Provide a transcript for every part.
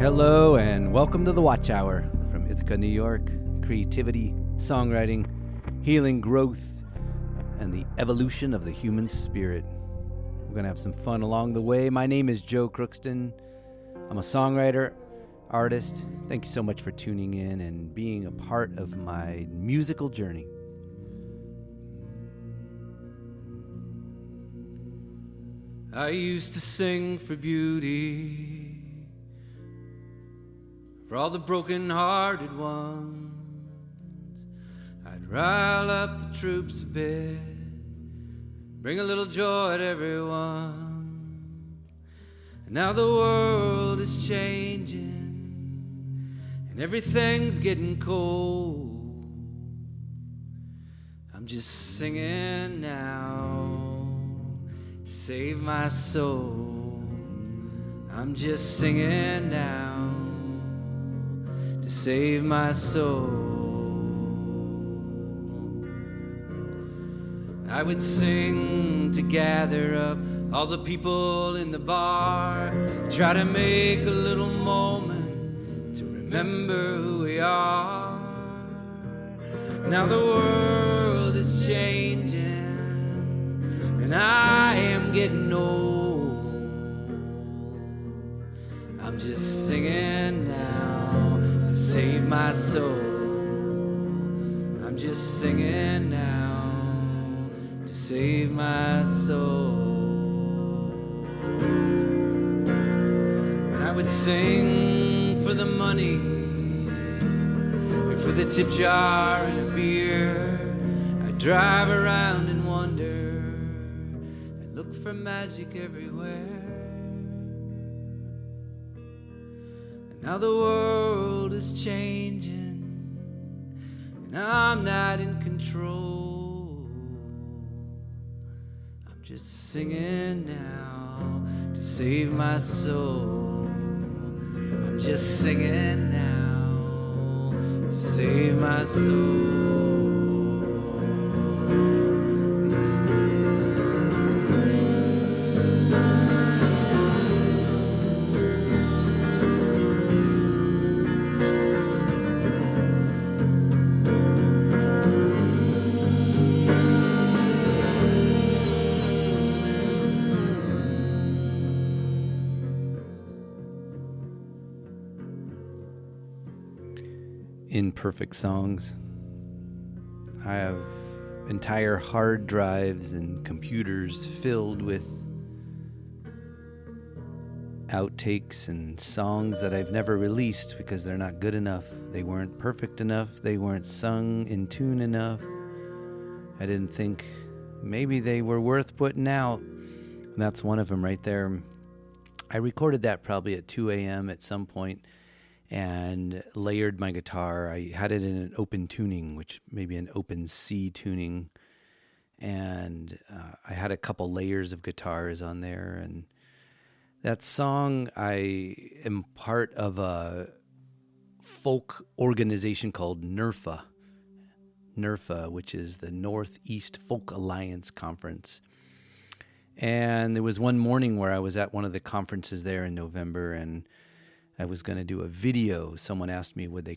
Hello and welcome to the Watch Hour from Ithaca, New York. Creativity, songwriting, healing, growth, and the evolution of the human spirit. We're going to have some fun along the way. My name is Joe Crookston. I'm a songwriter, artist. Thank you so much for tuning in and being a part of my musical journey. I used to sing for beauty, for all the broken-hearted ones. I'd rile up the troops a bit, bring a little joy to everyone. And now the world is changing, and everything's getting cold. I'm just singing now to save my soul. I'm just singing now to save my soul. I would sing to gather up all the people in the bar, try to make a little moment to remember who we are. Now the world is changing, and I am getting old. I'm just singing now to save my soul. I'm just singing now to save my soul. And I would sing for the money, and for the tip jar and a beer. I'd drive around and wonder and look for magic everywhere. Now the world is changing, and I'm not in control. I'm just singing now to save my soul. I'm just singing now to save my soul. Imperfect songs. I have entire hard drives and computers filled with outtakes and songs that I've never released because they're not good enough. They weren't perfect enough. They weren't sung in tune enough. I didn't think maybe they were worth putting out. And that's one of them right there. I recorded that probably at 2 a.m. at some point and layered my guitar. I had it in an open tuning, which maybe an open C tuning. And I had a couple layers of guitars on there. And that song, I am part of a folk organization called NERFA, which is the Northeast Folk Alliance Conference. And there was one morning where I was at one of the conferences there in November, and I was going to do a video. Someone asked me would I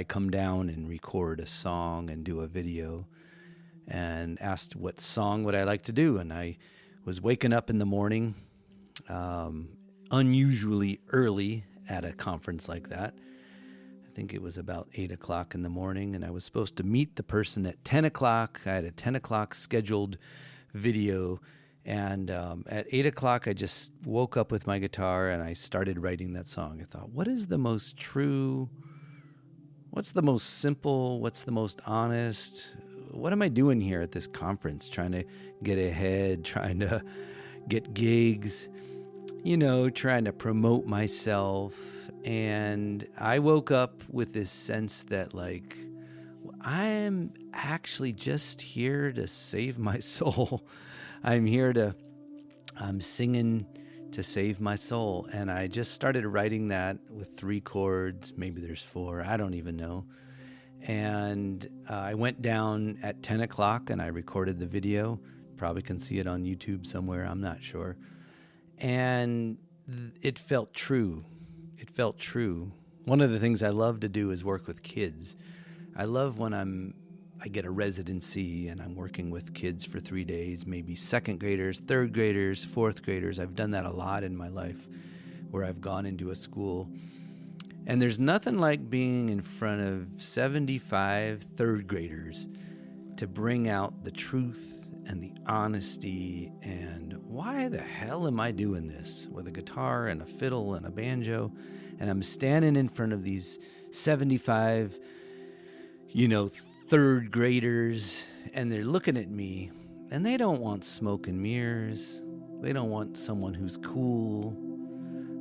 come down and record a song and do a video, and asked what song would I like to do. And I was waking up in the morning, unusually early at a conference like that. I think it was about 8 o'clock in the morning, and I was supposed to meet the person at 10 o'clock. I had a 10 o'clock scheduled video. And at 8 o'clock, I just woke up with my guitar and I started writing that song. I thought, what is the most true? What's the most simple? What's the most honest? What am I doing here at this conference? Trying to get ahead, trying to get gigs, trying to promote myself. And I woke up with this sense that, I'm actually just here to save my soul. I'm singing to save my soul. And I just started writing that with 3 chords. Maybe there's 4. I don't even know. And I went down at 10 o'clock and I recorded the video. Probably can see it on YouTube somewhere. I'm not sure. And it felt true. it felt true. One of the things I love to do is work with kids. I love when I get a residency and I'm working with kids for 3 days, maybe second graders, third graders, fourth graders. I've done that a lot in my life where I've gone into a school. And there's nothing like being in front of 75 third graders to bring out the truth and the honesty and why the hell am I doing this with a guitar and a fiddle and a banjo, and I'm standing in front of these 75 third graders, and they're looking at me, and they don't want smoke and mirrors. They don't want someone who's cool.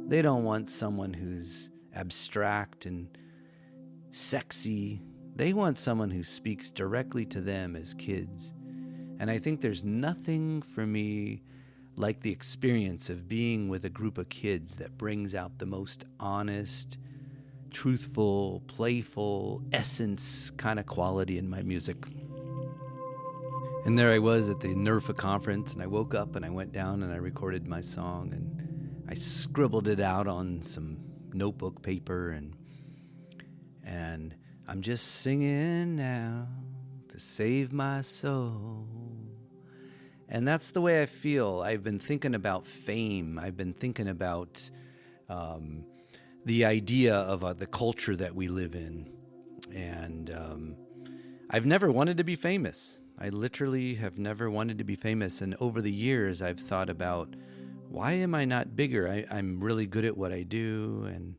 They don't want someone who's abstract and sexy. They want someone who speaks directly to them as kids. And I think there's nothing for me like the experience of being with a group of kids that brings out the most honest, truthful, playful, essence kind of quality in my music. And there I was at the NERFA conference, and I woke up and I went down and I recorded my song, and I scribbled it out on some notebook paper, and I'm just singing now to save my soul. And that's the way I feel. I've been thinking about fame. I've been thinking about the idea of the culture that we live in. And I've never wanted to be famous. I literally have never wanted to be famous. And over the years, I've thought about, why am I not bigger? I'm really good at what I do, and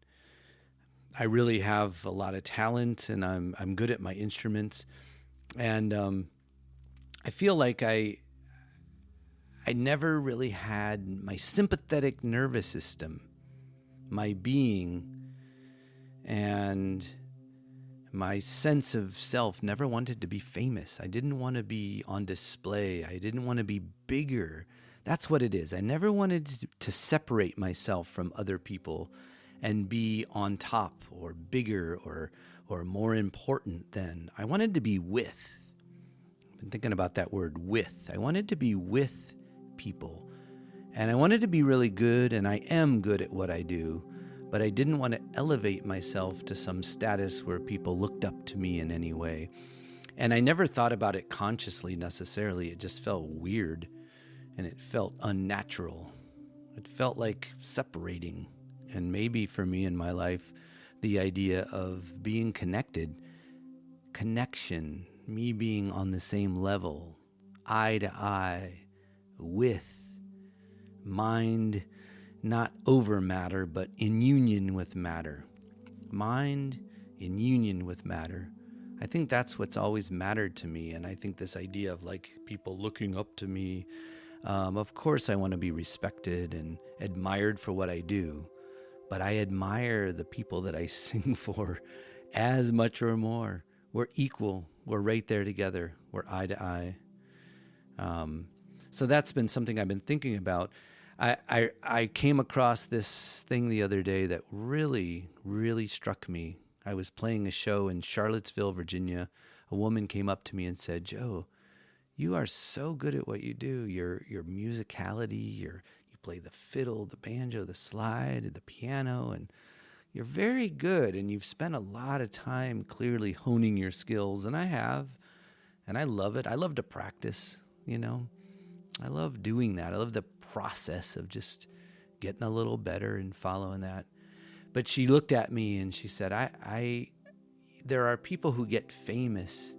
I really have a lot of talent, and I'm good at my instruments. And I feel like I never really had my sympathetic nervous system, my being, and my sense of self never wanted to be famous. I didn't want to be on display. I didn't want to be bigger. That's what it is. I never wanted to separate myself from other people and be on top or bigger or more important than. I wanted to be with. I've been thinking about that word, with. I wanted to be with people. And I wanted to be really good, and I am good at what I do, but I didn't want to elevate myself to some status where people looked up to me in any way. And I never thought about it consciously necessarily. It just felt weird, and it felt unnatural. It felt like separating. And maybe for me in my life, the idea of being connected, connection, me being on the same level, eye to eye, with, mind, not over matter, but in union with matter. Mind in union with matter. I think that's what's always mattered to me. And I think this idea of like people looking up to me, of course I want to be respected and admired for what I do, but I admire the people that I sing for as much or more. We're equal. We're right there together. We're eye to eye. So that's been something I've been thinking about. I came across this thing the other day that really, really struck me. I was playing a show in Charlottesville, Virginia. A woman came up to me and said, "Joe, you are so good at what you do. Your musicality, you play the fiddle, the banjo, the slide, the piano, and you're very good. And you've spent a lot of time clearly honing your skills." And I have, and I love it. I love to practice, I love doing that. I love the process of just getting a little better and following that. But she looked at me and she said, there are people who get famous.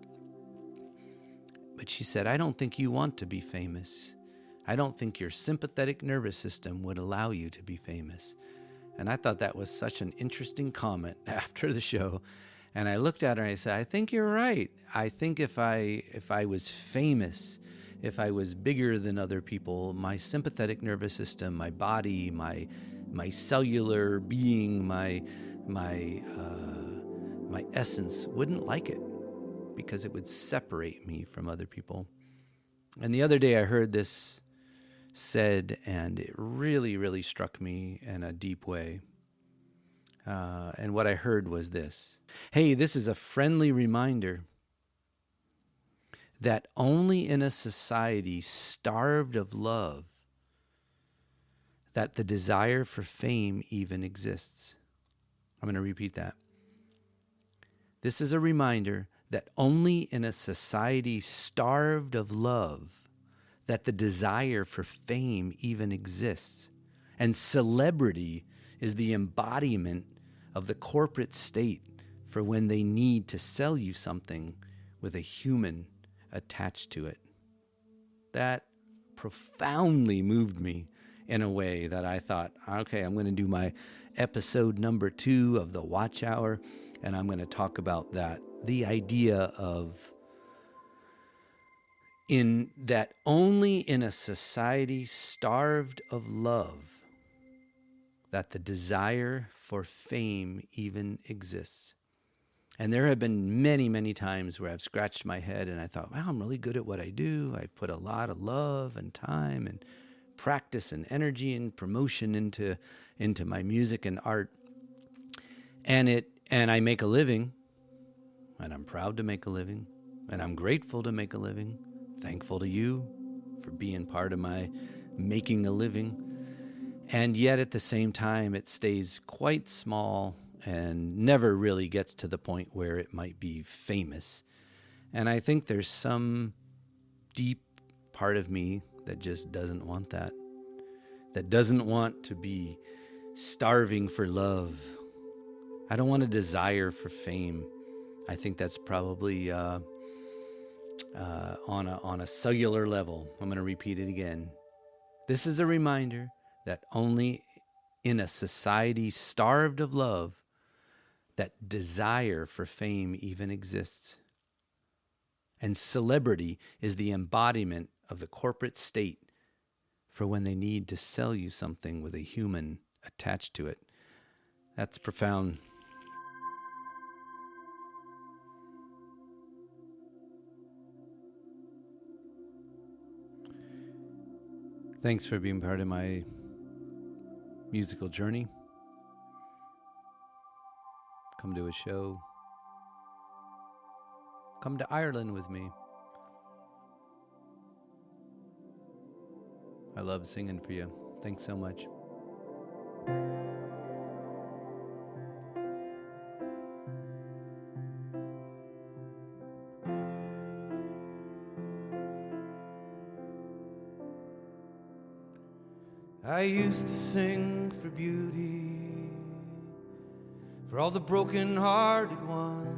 But she said, I don't think you want to be famous. I don't think your sympathetic nervous system would allow you to be famous. And I thought that was such an interesting comment after the show. And I looked at her and I said, I think you're right. I think if I was famous, if I was bigger than other people, my sympathetic nervous system, my body, my cellular being, my essence wouldn't like it because it would separate me from other people. And the other day I heard this said, and it really, really struck me in a deep way. And what I heard was this: hey, this is a friendly reminder that only in a society starved of love that the desire for fame even exists. I'm going to repeat that. This is a reminder that only in a society starved of love that the desire for fame even exists. And celebrity is the embodiment of the corporate state for when they need to sell you something with a human attached to it. That profoundly moved me in a way that I thought, okay, I'm going to do my episode number 2 of the Watch Hour, and I'm going to talk about that. The idea of in that only in a society starved of love that the desire for fame even exists. And there have been many, many times where I've scratched my head and I thought, wow, I'm really good at what I do. I've put a lot of love and time and practice and energy and promotion into my music and art. And I make a living, and I'm proud to make a living, and I'm grateful to make a living, thankful to you for being part of my making a living. And yet at the same time, it stays quite small and never really gets to the point where it might be famous. And I think there's some deep part of me that just doesn't want that doesn't want to be starving for love. I don't want a desire for fame. I think that's probably on a cellular level. I'm going to repeat it again. This is a reminder that only in a society starved of love that desire for fame even exists. And celebrity is the embodiment of the corporate state for when they need to sell you something with a human attached to it. That's profound. Thanks for being part of my musical journey. Come to a show. Come to Ireland with me. I love singing for you. Thanks so much. I used to sing for beauty, for all the broken-hearted ones.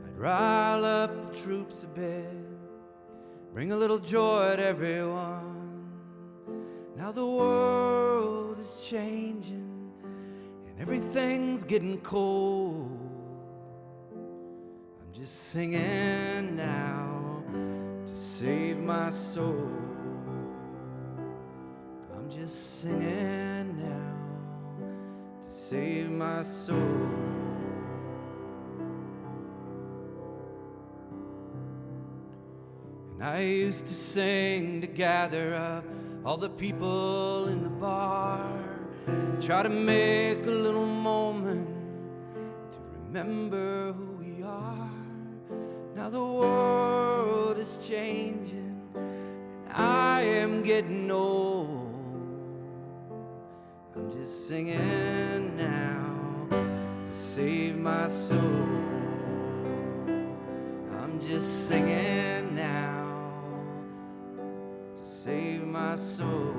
I'd rile up the troops a bit, bring a little joy to everyone. Now the world is changing and everything's getting cold. I'm just singing now to save my soul. I'm just singing now to save my soul. And I used to sing to gather up all the people in the bar, try to make a little moment to remember who we are. Now the world is changing and I am getting old. I'm just singing now to save my soul. I'm just singing now to save my soul.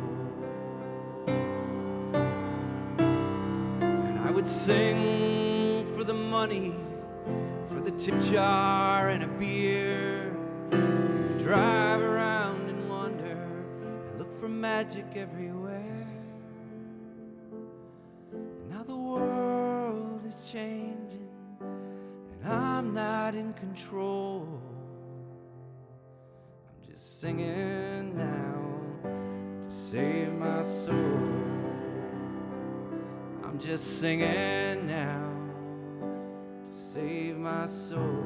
And I would sing for the money, for the tip jar and a beer, and drive around and wonder and look for magic everywhere. And now the world is changing and I'm not in control. I'm just singing now to save my soul. I'm just singing now to save my soul.